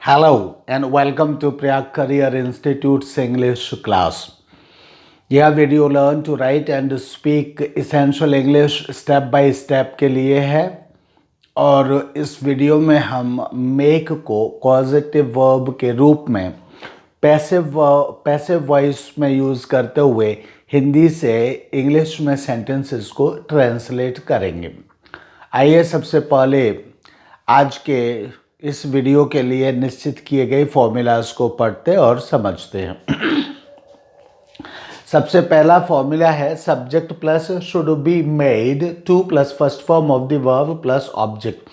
Hello and welcome to Priyag Career Institute's English class. यह video learn to write and speak essential English step by step के लिए है और इस video में हम मेक को कॉजेटिव वर्ब के रूप में पैसिव वॉइस में यूज़ करते हुए हिंदी से इंग्लिश में सेंटेंसेस को ट्रांसलेट करेंगे। आइए सबसे पहले आज के इस वीडियो के लिए निश्चित किए गए फॉर्मूलाज को पढ़ते और समझते हैं। सबसे पहला फॉर्मूला है subject plus should be made to plus first form of the verb plus object.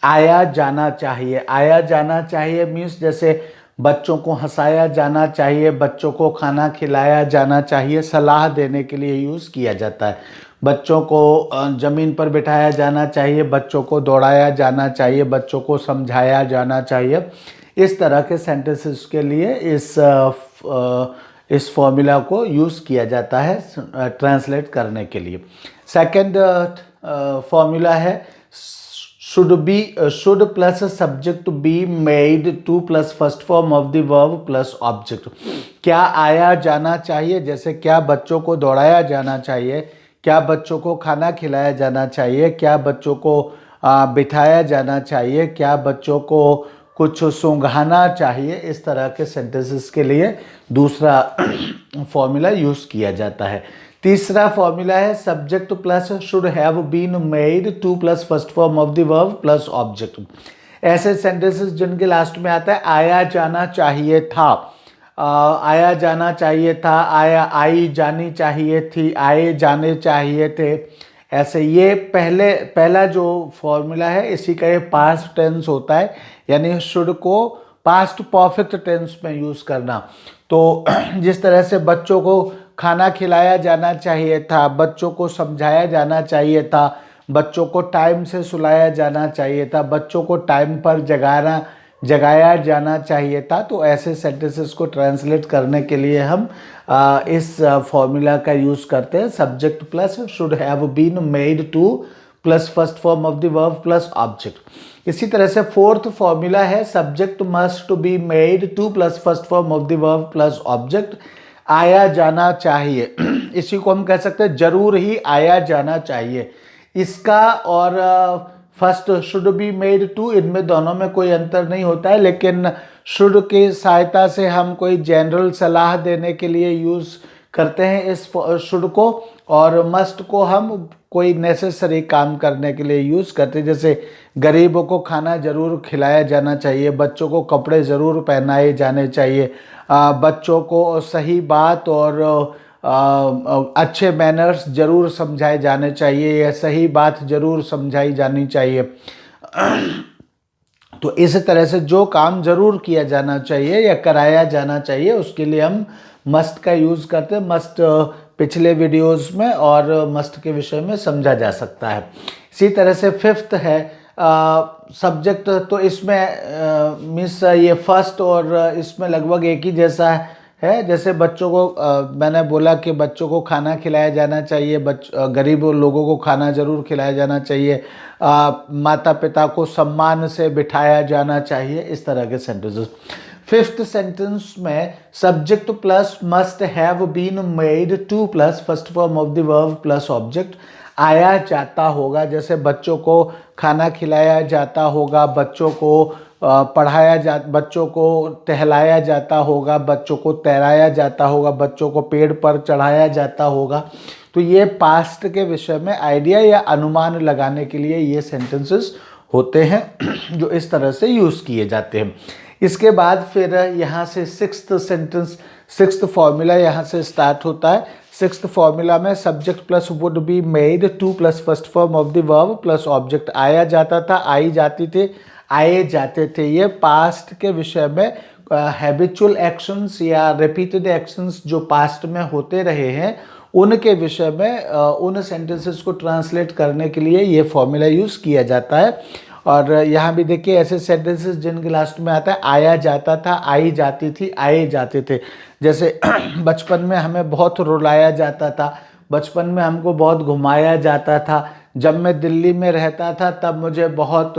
आया जाना चाहिए। आया जाना चाहिए मीन्स जैसे बच्चों को हंसाया जाना चाहिए, बच्चों को खाना खिलाया जाना चाहिए, सलाह देने के लिए यूज़ किया जाता है। बच्चों को ज़मीन पर बिठाया जाना चाहिए, बच्चों को दौड़ाया जाना चाहिए, बच्चों को समझाया जाना चाहिए। इस तरह के सेंटेंसेस के लिए इस फॉर्मूला को यूज़ किया जाता है ट्रांसलेट करने के लिए। सेकंड फॉर्मूला है should plus subject be made to plus first form of the verb plus object. क्या आया जाना चाहिए, जैसे क्या बच्चों को दौड़ाया जाना चाहिए, क्या बच्चों को खाना खिलाया जाना चाहिए, क्या बच्चों को बिठाया जाना चाहिए, क्या बच्चों को कुछ सूंघाना चाहिए। इस तरह के सेंटेंसेस के लिए दूसरा फॉर्मूला यूज़ किया जाता है। तीसरा फॉर्मूला है subject plus should have been made to plus first form of the verb plus object. ऐसे सेंटेंसेस जिनके लास्ट में आता है आया जाना चाहिए था, आया जाना चाहिए था, आई जानी चाहिए थी, आए जाने चाहिए थे। ऐसे ये पहला जो फॉर्मूला है इसी का ये पास्ट टेंस होता है, यानी शुड को पास्ट परफेक्ट टेंस में यूज़ करना। तो जिस तरह से बच्चों को खाना खिलाया जाना चाहिए था, बच्चों को समझाया जाना चाहिए था, बच्चों को टाइम से सुलाया जाना चाहिए था, बच्चों को टाइम पर जगाया जाना चाहिए था। तो ऐसे सेंटेंसेस को ट्रांसलेट करने के लिए हम इस फॉर्मूला का यूज़ करते हैं subject plus should have been made to plus first form of the verb plus object. इसी तरह से फोर्थ फॉर्मूला है subject must be made to plus first form of the verb plus object. आया जाना चाहिए, इसी को हम कह सकते हैं जरूर ही आया जाना चाहिए। इसका और first should be made to, इनमें दोनों में कोई अंतर नहीं होता है, लेकिन शुड की सहायता से हम कोई जनरल सलाह देने के लिए यूज़ करते हैं इस शुड को, और मस्ट को हम कोई नेसेसरी काम करने के लिए यूज़ करते हैं। जैसे गरीबों को खाना ज़रूर खिलाया जाना चाहिए, बच्चों को कपड़े ज़रूर पहनाए जाने चाहिए, बच्चों को सही बात और अच्छे मैनर्स ज़रूर समझाए जाने चाहिए, या सही बात ज़रूर समझाई जानी चाहिए। तो इस तरह से जो काम ज़रूर किया जाना चाहिए या कराया जाना चाहिए उसके लिए हम मस्ट का यूज़ करते हैं। मस्ट पिछले वीडियोस में और मस्ट के विषय में समझा जा सकता है। इसी तरह से फिफ्थ है सब्जेक्ट, तो इसमें मिस ये फर्स्ट और इसमें लगभग एक ही जैसा है। जैसे बच्चों को मैंने बोला कि बच्चों को खाना खिलाया जाना चाहिए, गरीब लोगों को खाना ज़रूर खिलाया जाना चाहिए, माता पिता को सम्मान से बिठाया जाना चाहिए। इस तरह के सेंटेंसेस। फिफ्थ सेंटेंस में subject plus must have been made to plus first form of the verb plus object. आया जाता होगा, जैसे बच्चों को खाना खिलाया जाता होगा, बच्चों को बच्चों को टहलाया जाता होगा, बच्चों को तैराया जाता होगा, बच्चों को पेड़ पर चढ़ाया जाता होगा। तो ये पास्ट के विषय में आइडिया या अनुमान लगाने के लिए ये सेंटेंसेस होते हैं जो इस तरह से यूज़ किए जाते हैं। इसके बाद फिर यहाँ से सिक्स्थ फॉर्मूला यहाँ से स्टार्ट होता है। सिक्स्थ फॉर्मूला में subject plus would be made to plus first form of the verb plus object. आया जाता था, आई जाती थी, आए जाते थे। ये पास्ट के विषय में हैबिचुअल एक्शंस या रिपीटेड एक्शंस जो पास्ट में होते रहे हैं उनके विषय में उन सेंटेंसेस को ट्रांसलेट करने के लिए ये फॉर्मूला यूज़ किया जाता है। और यहाँ भी देखिए ऐसे सेंटेंसेस जिनके लास्ट में आता है आया जाता था, आई जाती थी, आए जाते थे। जैसे बचपन में हमें बहुत रुलाया जाता था, बचपन में हमको बहुत घुमाया जाता था, जब मैं दिल्ली में रहता था तब मुझे बहुत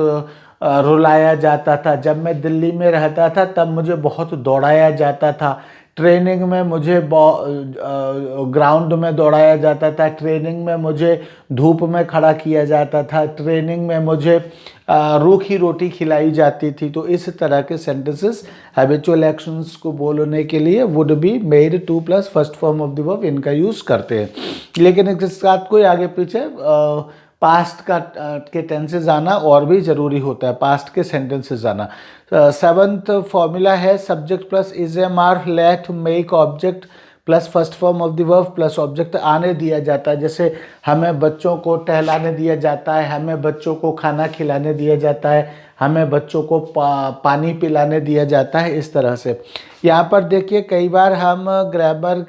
रुलाया जाता था। जब मैं दिल्ली में रहता था तब मुझे बहुत दौड़ाया जाता था। ट्रेनिंग में मुझे ग्राउंड में दौड़ाया जाता था। ट्रेनिंग में मुझे धूप में खड़ा किया जाता था। ट्रेनिंग में मुझे रूखी रोटी खिलाई जाती थी। तो इस तरह के सेंटेंसेस हैबिचुअल एक्शंस को बोलने के लिए would be made to plus first form of the verb इनका यूज़ करते हैं। लेकिन इसके साथ कोई आगे पीछे पास्ट का के टेंसेस आना और भी ज़रूरी होता है, पास्ट के सेंटेंसेस आना। सेवन्थ फॉर्मूला है subject plus is am are let make object plus first form of the verb plus object आने दिया जाता है। जैसे हमें बच्चों को टहलाने दिया जाता है, हमें बच्चों को खाना खिलाने दिया जाता है, हमें बच्चों को पानी पिलाने दिया जाता है। इस तरह से यहाँ पर देखिए कई बार हम ग्रामर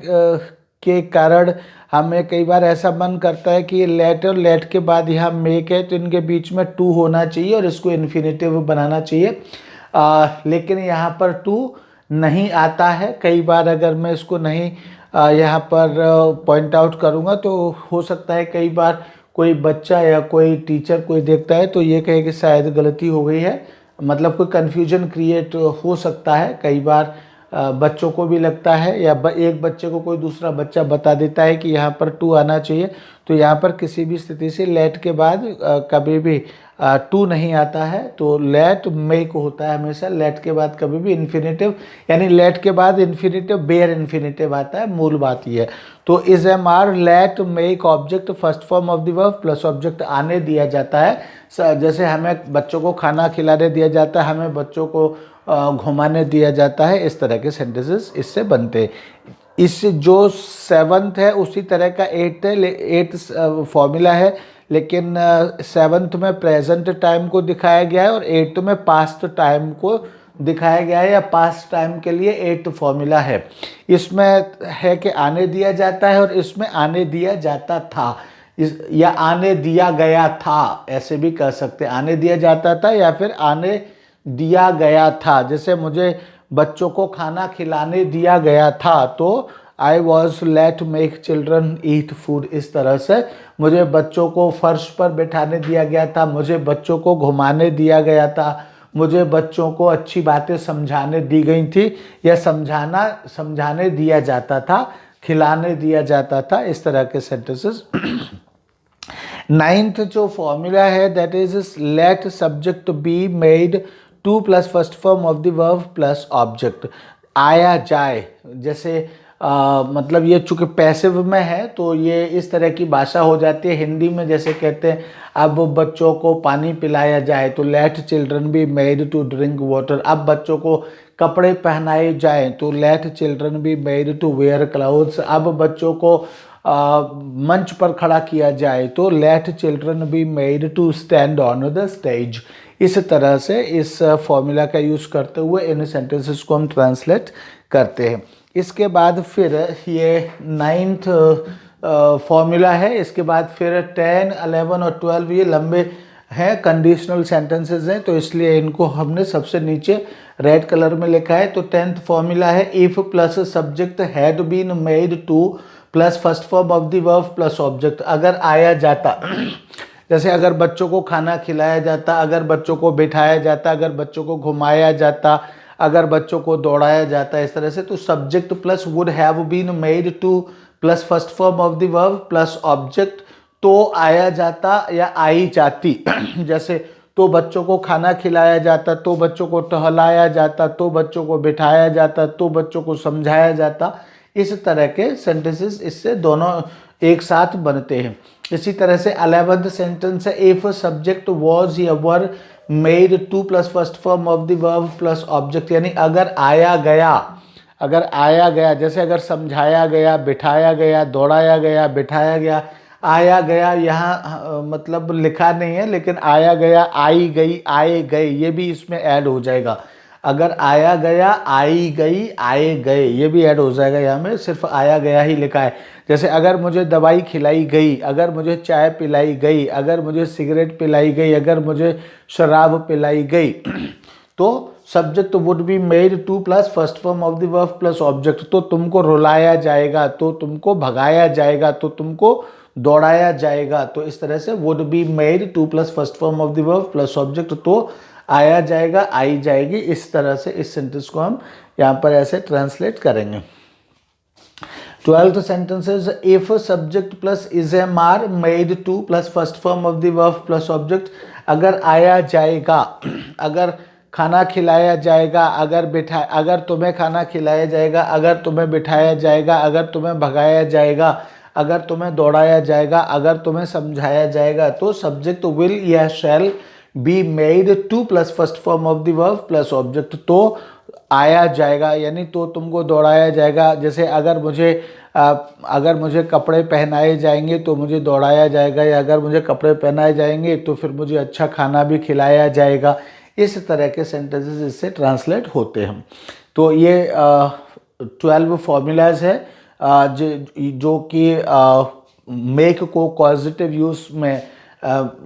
के कारण हमें कई बार ऐसा मन करता है कि लेट और लेट के बाद यहाँ मेक है तो इनके बीच में टू होना चाहिए और इसको इन्फिनेटिव बनाना चाहिए। लेकिन यहाँ पर टू नहीं आता है। कई बार अगर मैं इसको नहीं यहाँ पर पॉइंट आउट करूँगा तो हो सकता है कई बार कोई बच्चा या कोई टीचर कोई देखता है तो ये कहे कि शायद गलती हो गई है, मतलब कोई कन्फ्यूजन क्रिएट हो सकता है। कई बार बच्चों को भी लगता है या एक बच्चे को कोई दूसरा बच्चा बता देता है कि यहाँ पर टू आना चाहिए। तो यहाँ पर किसी भी स्थिति से लेट के बाद कभी भी टू नहीं आता है। तो लेट मेक होता है हमेशा, लेट के बाद कभी भी इन्फिनेटिव, यानी लेट के बाद इन्फिनेटिव बेयर इन्फिनेटिव आता है। मूल बात ये है। तो is am are let make object first form of the verb plus object आने दिया जाता है। जैसे हमें बच्चों को खाना खिलाने दिया जाता है, हमें बच्चों को घुमाने दिया जाता है। इस तरह के सेंटेंसेस इससे बनते हैं। इस जो सेवन्थ है उसी तरह का एट्थ फॉर्मूला है, लेकिन सेवन्थ में प्रेजेंट टाइम को दिखाया गया है और एट्थ में पास्ट टाइम को दिखाया गया है, या पास्ट टाइम के लिए एट्थ फॉर्मूला है। इसमें है कि आने दिया जाता है और इसमें आने दिया जाता था, या आने दिया गया था, ऐसे भी कह सकते हैं। आने दिया जाता था या फिर आने दिया गया था। जैसे मुझे बच्चों को खाना खिलाने दिया गया था तो I was late make children eat food. इस तरह से मुझे बच्चों को फर्श पर बैठाने दिया गया था, मुझे बच्चों को घुमाने दिया गया था, मुझे बच्चों को अच्छी बातें समझाने दी गई थी, या समझाने दिया जाता था, खिलाने दिया जाता था। इस तरह के सेंटेंसेस। नाइन्थ जो फॉर्मूला है that is let subject be made to plus first form of the verb plus object. आया जाए, जैसे मतलब ये चूँकि पैसिव में है तो ये इस तरह की भाषा हो जाती है। हिंदी में जैसे कहते हैं अब बच्चों को पानी पिलाया जाए तो let children be made to drink water. अब बच्चों को कपड़े पहनाए जाएं तो let children be made to wear clothes. अब बच्चों को मंच पर खड़ा किया जाए तो let children be made to stand on the stage. इस तरह से इस फॉर्मूला का यूज़ करते हुए इन सेंटेंसेस को हम ट्रांसलेट करते हैं। इसके बाद फिर ये नाइन्थ फॉर्मूला है। इसके बाद फिर 10, 11 और 12 ये लंबे हैं, कंडीशनल सेंटेंसेस हैं, तो इसलिए इनको हमने सबसे नीचे रेड कलर में लिखा है। तो 10th फॉर्मूला है if plus subject had been made to plus first form of the verb plus object. अगर आया जाता, जैसे अगर बच्चों को खाना खिलाया जाता, अगर बच्चों को बिठाया जाता, अगर बच्चों को घुमाया जाता, अगर बच्चों को दौड़ाया जाता, इस तरह से, तो subject plus would have been made to plus first form of the verb plus object, तो आया जाता या आई जाती। जैसे तो बच्चों को खाना खिलाया जाता, तो बच्चों को टहलाया जाता, तो बच्चों को बिठाया जाता, तो बच्चों को समझाया जाता। इस तरह के सेंटेंसेस इससे दोनों एक साथ बनते हैं। इसी तरह से 11th सेंटेंस है इफ सब्जेक्ट वॉज या वर made to plus first form of the verb plus object, यानी अगर आया गया, जैसे अगर समझाया गया, बिठाया गया, दौड़ाया गया, बिठाया गया, आया गया यहाँ मतलब लिखा नहीं है, लेकिन आया गया, आई गई, आए गए, ये भी इसमें ऐड हो जाएगा। अगर आया गया, आई गई, आए गए, ये भी ऐड हो जाएगा। यहाँ में सिर्फ आया गया ही लिखा है। जैसे अगर मुझे दवाई खिलाई गई, अगर मुझे चाय पिलाई गई, अगर मुझे सिगरेट पिलाई गई, अगर मुझे शराब पिलाई गई, तो subject would be made to plus first form of the verb plus object. तो तुमको रुलाया जाएगा, तो तुमको भगाया जाएगा, तो तुमको दौड़ाया जाएगा। तो इस तरह से would be made to plus first form of the verb plus object, तो आया जाएगा, आई जाएगी। इस तरह से इस सेंटेंस को हम यहाँ पर ऐसे ट्रांसलेट करेंगे। 12th sentences, if subject plus is am are made to plus first form of the verb plus object, अगर आया जाएगा, अगर खाना खिलाया जाएगा, अगर तुम्हें खाना खिलाया जाएगा, अगर तुम्हें बिठाया जाएगा, अगर तुम्हें भगाया जाएगा, अगर तुम्हें दौड़ाया जाएगा, अगर तुम्हें समझाया जाएगा, तो सब्जेक्ट विल या शैल be made to plus first form of the verb plus object, तो आया जाएगा यानी तो तुमको दौड़ाया जाएगा। जैसे अगर मुझे कपड़े पहनाए जाएंगे तो मुझे दौड़ाया जाएगा, या अगर मुझे कपड़े पहनाए जाएंगे तो फिर मुझे अच्छा खाना भी खिलाया जाएगा। इस तरह के सेंटेंसेस इससे ट्रांसलेट होते हैं। तो ये 12 फॉर्मूलाज है जो कि मेक को पॉजिटिव यूज में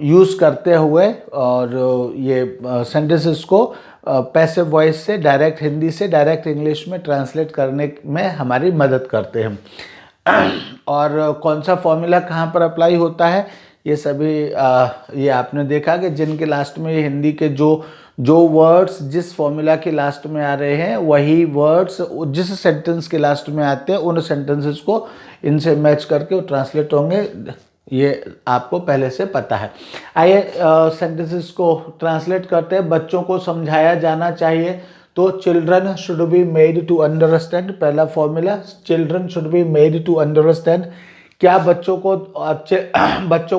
यूज़ करते हुए और ये सेंटेंसेस को पैसिव वॉइस से डायरेक्ट हिंदी से डायरेक्ट इंग्लिश में ट्रांसलेट करने में हमारी मदद करते हैं। और कौन सा फॉर्मूला कहाँ पर अप्लाई होता है, ये सभी ये आपने देखा कि जिनके लास्ट में ये हिंदी के जो वर्ड्स जिस फॉर्मूला के लास्ट में आ रहे हैं वही वर्ड्स जिस सेंटेंस के लास्ट में आते हैं उन सेंटेंसेस को इनसे मैच करके वो ट्रांसलेट होंगे, ये आपको पहले से पता है। आइए सेंटेंसेस को ट्रांसलेट करते हैं। बच्चों को समझाया जाना चाहिए, तो children should be made to understand, पहला formula children should be made to understand. क्या बच्चों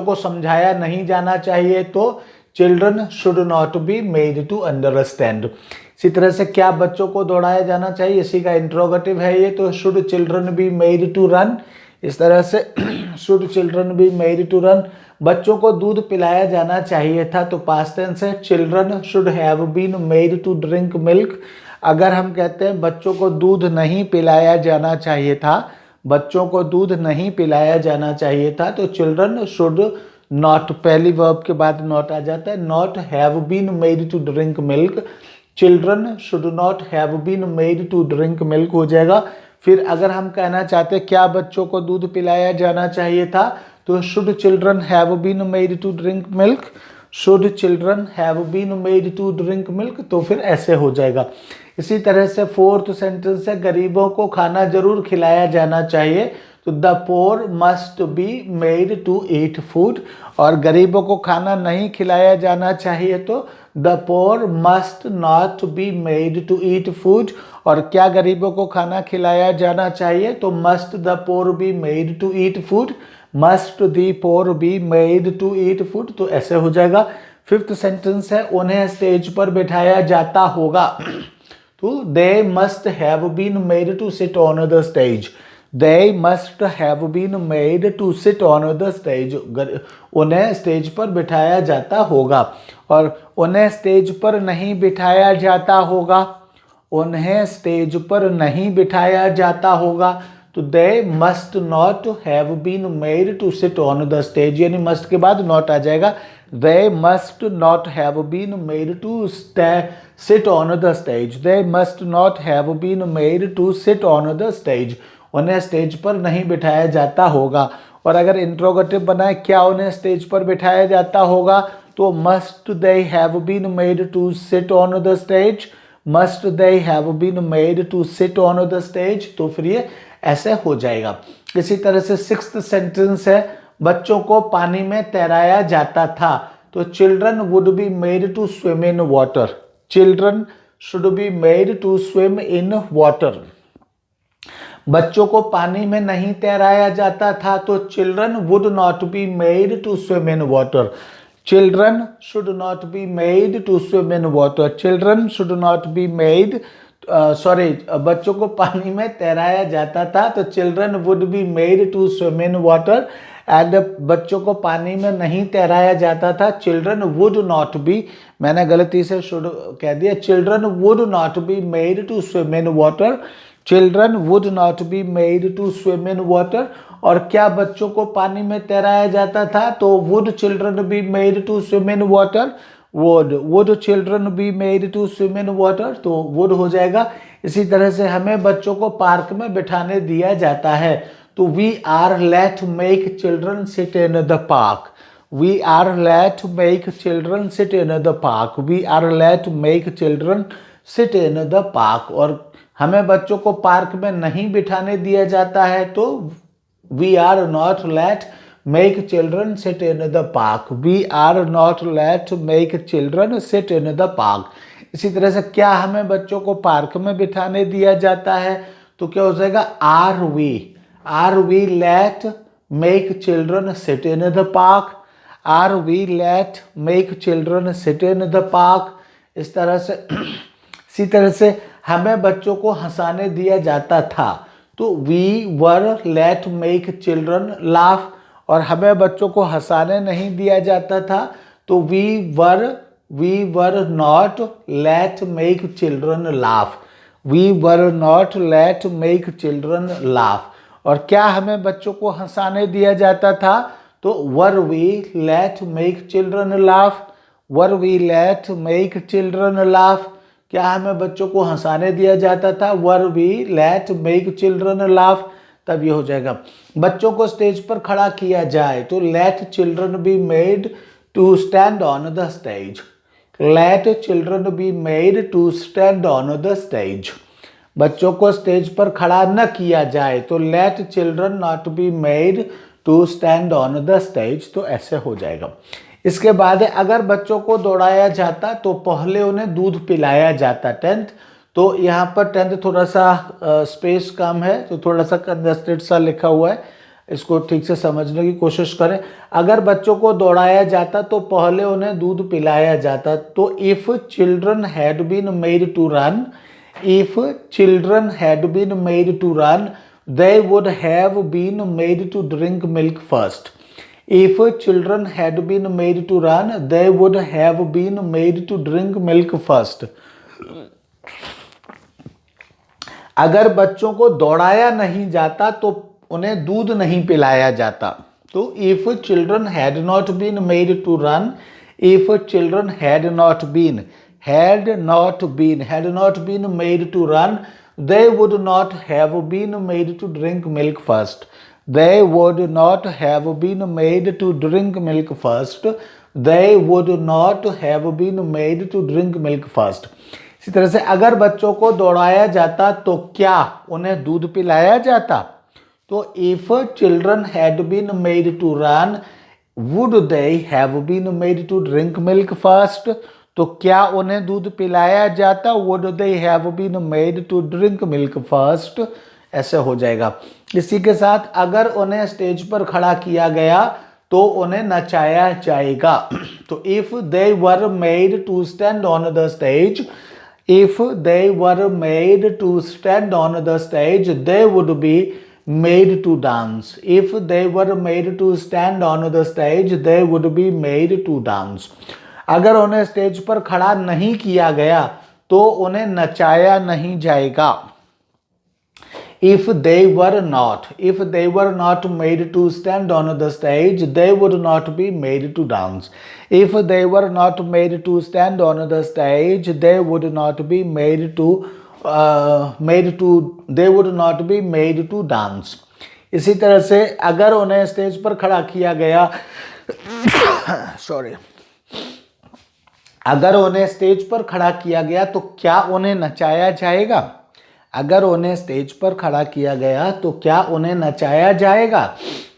को समझाया नहीं जाना चाहिए, तो children should not be made to understand. इसी तरह से क्या बच्चों को दौड़ाया जाना चाहिए, इसी का इंट्रोगेटिव है ये, तो should children be made to run. इस तरह से should children be made to run. बच्चों को दूध पिलाया जाना चाहिए था, तो पास्ट टेंस है children should have been made to drink milk. अगर हम कहते हैं बच्चों को दूध नहीं पिलाया जाना चाहिए था, बच्चों को दूध नहीं पिलाया जाना चाहिए था, तो चिल्ड्रन शुड नॉट, पहली वर्ब के बाद नॉट आ जाता है, not have been made to drink milk. Children should not have been made to drink milk हो जाएगा। फिर अगर हम कहना चाहते हैं क्या बच्चों को दूध पिलाया जाना चाहिए था, तो should children have been made to drink milk, should children have been made to drink milk, तो फिर ऐसे हो जाएगा। इसी तरह से फोर्थ सेंटेंस है गरीबों को खाना जरूर खिलाया जाना चाहिए, तो the poor must be made to eat food. और गरीबों को खाना नहीं खिलाया जाना चाहिए, तो the poor must not be made to eat food. और क्या गरीबों को खाना खिलाया जाना चाहिए, तो must the poor be made to eat food, must the poor be made to eat food, तो ऐसे हो जाएगा। फिफ्थ सेंटेंस है उन्हें स्टेज पर बिठाया जाता होगा, तो they must have been made to sit on the stage, they must have been made to sit on the stage. उन्हें स्टेज पर बिठाया जाता होगा। और उन्हें स्टेज पर नहीं बिठाया जाता होगा, उन्हें स्टेज पर नहीं बिठाया जाता होगा, तो they must not have been made to sit on the stage, यानी मस्ट के बाद नॉट आ जाएगा। They must not have been made to sit on the stage, they must not have been made to sit on the stage. उन्हें stage पर नहीं बिठाया जाता होगा। और अगर इंट्रोगेटिव बनाए क्या उन्हें स्टेज पर बिठाया जाता होगा, तो must they have been made to sit on the stage, must they have been made to sit on the stage, तो फिर ये ऐसे हो जाएगा। इसी तरह से सिक्स्थ सेंटेंस है बच्चों को पानी में तैराया जाता था, तो children would be made to swim in water, children should be made to swim in water. बच्चों को पानी में नहीं तैराया जाता था, तो children would not be made to swim in water, children should not be made to swim in water, children should not be made बच्चों को पानी में तैराया जाता था, तो children would be made to swim in water. And बच्चों को पानी में नहीं तैराया जाता था, चिल्ड्रन वुड नॉट बी, मैंने गलती से शुड कह दिया, children would not be made to swim in water, children would not be made to swim in water. और क्या बच्चों को पानी में तैराया जाता था, तो would children be made to swim in water, would children be made to swim in water, तो वुड हो जाएगा। इसी तरह से हमें बच्चों को पार्क में बिठाने दिया जाता है, तो we are let make children sit in the park, we are let make children sit in the park, we are let make children sit in the park. और हमें बच्चों को पार्क में नहीं बिठाने दिया जाता है तो we are not let make children sit in the park, we are not let make children sit in the park. इसी तरह से क्या हमें बच्चों को पार्क में बिठाने दिया जाता है तो क्या हो जाएगा, are we let make children sit in the park, are we let make children sit in the park. इस तरह से इसी तरह से हमें बच्चों को हंसाने दिया जाता था तो we were let make children laugh. और हमें बच्चों को हंसाने नहीं दिया जाता था तो we were not let make children laugh, we were not let make children laugh. और क्या हमें बच्चों को हंसाने दिया जाता था तो were we let make children laugh, were we let make children laugh. क्या हमें बच्चों को हंसाने दिया जाता था, were we let make children laugh. तब ये हो जाएगा। बच्चों को स्टेज पर खड़ा किया जाए तो let children be made to stand on the stage, let children be made to stand on the stage. बच्चों को स्टेज पर खड़ा न किया जाए तो let children not be made to stand on the stage. तो ऐसे हो जाएगा। इसके बाद अगर बच्चों को दौड़ाया जाता तो पहले उन्हें दूध पिलाया जाता। 10th, तो यहाँ पर 10th थोड़ा सा स्पेस कम है तो थोड़ा सा कंजस्टेड सा लिखा हुआ है, इसको ठीक से समझने की कोशिश करें। अगर बच्चों को दौड़ाया जाता तो पहले उन्हें दूध पिलाया जाता। तो if children had been made to run, if children had been made to run they would have been made to drink milk first. If children had been made to run, they would have been made to drink milk first. अगर बच्चों को दौड़ाया नहीं जाता तो उन्हें दूध नहीं पिलाया जाता। तो if children had not been made to run, if children had not been made to run, they would not have been made to drink milk first. They would not have been made to drink milk first. They would not have been made to drink milk first. इसी तरह से अगर बच्चों को दौड़ाया जाता तो क्या उन्हें दूध पिलाया जाता। तो if children had been made to run, would they have been made to drink milk first? तो क्या उन्हें दूध पिलाया जाता, would they have been made to drink milk first? ऐसे हो जाएगा। इसी के साथ अगर उन्हें स्टेज पर खड़ा किया गया तो उन्हें नचाया जाएगा। तो if they were made to stand on the stage, if they were made to stand on the stage, they would be made to dance. If they were made to stand on the stage, they would be made to dance. अगर उन्हें stage पर खड़ा नहीं किया गया तो उन्हें नचाया नहीं जाएगा। If they were not made to stand on the stage, they would not be made to dance. If they were not made to stand on the stage, they would not be made to dance. इसी तरह से अगर उन्हें stage पर खड़ा किया गया अगर उन्हें स्टेज पर खड़ा किया गया तो क्या उन्हें नचाया जाएगा। अगर उन्हें स्टेज पर खड़ा किया गया तो क्या उन्हें नचाया जाएगा।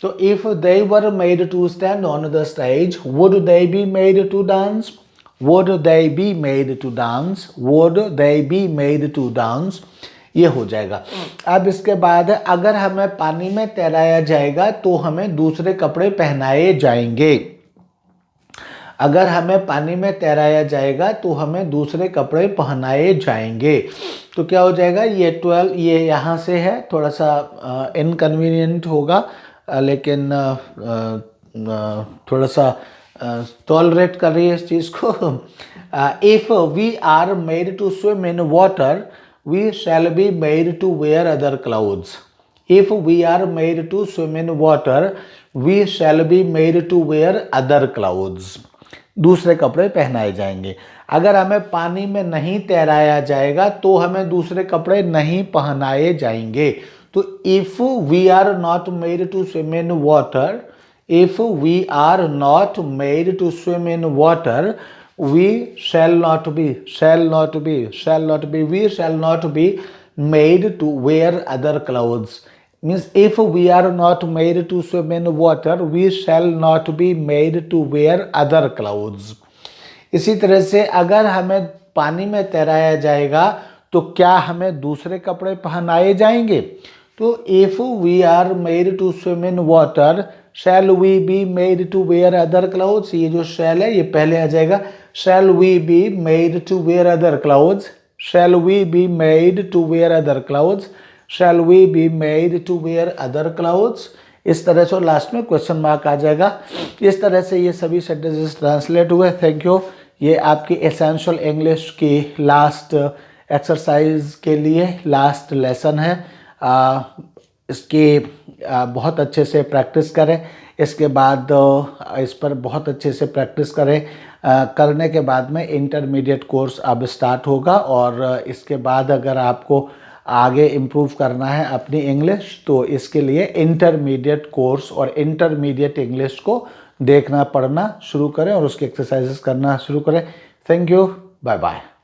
तो if they were made to stand on the stage, would they be made to dance, would they be made to dance, would they be made to dance. ये हो जाएगा। अब इसके बाद अगर हमें पानी में तैराया जाएगा तो हमें दूसरे कपड़े पहनाए जाएंगे। अगर हमें पानी में तैराया जाएगा तो हमें दूसरे कपड़े पहनाए जाएंगे। तो क्या हो जाएगा, ये 12 ये यहाँ से है, थोड़ा सा इनकन्वीनियंट होगा लेकिन थोड़ा सा टॉलरेट कर रही है इस चीज़ को। If we are made to swim in water, we shall be made to wear other clothes. If we are made to swim in water, we shall be made to wear other clothes. दूसरे कपड़े पहनाए जाएंगे। अगर हमें पानी में नहीं तैराया जाएगा तो हमें दूसरे कपड़े नहीं पहनाए जाएंगे। तो if we are not made to swim in water, if we are not made to swim in water we shall not be we shall not be made to wear other clothes. Means if we are not made to swim in water we shall not be made to wear other clothes. इसी तरह से अगर हमें पानी में तैराया जाएगा तो क्या हमें दूसरे कपड़े पहनाए जाएंगे? तो if we are made to swim in water shall we be made to wear other clothes. ये जो शैल है ये पहले आ जाएगा। Shall we be made to wear other clothes, shall we be made to wear other clothes, shall we be made to wear other clothes. इस तरह से लास्ट में क्वेश्चन मार्क आ जाएगा। इस तरह से ये सभी सेंटेंसेस ट्रांसलेट हुए। Thank you. ये आपकी एसेंशियल इंग्लिश की लास्ट एक्सरसाइज के लिए लास्ट लेसन है। इसकी बहुत अच्छे से प्रैक्टिस करें। इसके बाद इस पर बहुत अच्छे से प्रैक्टिस करें। करने के बाद में इंटरमीडिएट कोर्स अब स्टार्ट होगा और इसके बाद अगर आपको आगे इम्प्रूव करना है अपनी इंग्लिश तो इसके लिए इंटरमीडिएट कोर्स और इंटरमीडिएट इंग्लिश को देखना पढ़ना शुरू करें और उसकी एक्सरसाइजेस करना शुरू करें। Thank you. Bye bye.